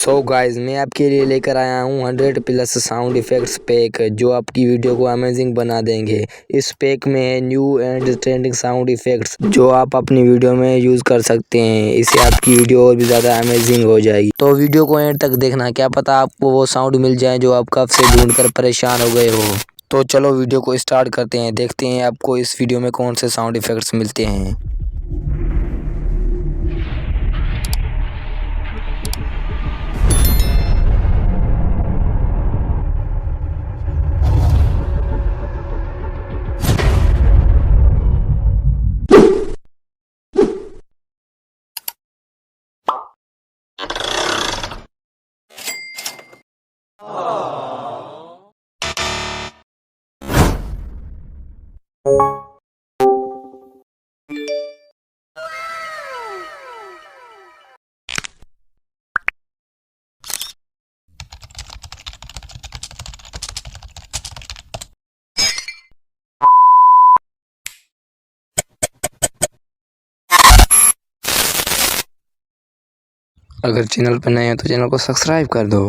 So guys, मैं आपके लिए लेकर आया हूँ 100+ साउंड इफेक्ट्स पैक जो आपकी वीडियो को अमेजिंग बना देंगे। इस पैक में है new and trending sound effects जो आप अपनी वीडियो में यूज़ कर सकते हैं। इससे आपकी वीडियो और भी ज़्यादा अमेजिंग हो जाएगी। तो वीडियो को एंड तक देखना, क्या पता आपको वो साउंड मिल जाए जो आप कब से ढूंढ कर परेशान हो गए हो। तो चलो वीडियो को स्टार्ट करते हैं, देखते हैं आपको इस वीडियो में कौन से साउंड इफेक्ट्स मिलते हैं। अगर चैनल पर नए हैं तो चैनल को सब्सक्राइब कर दो।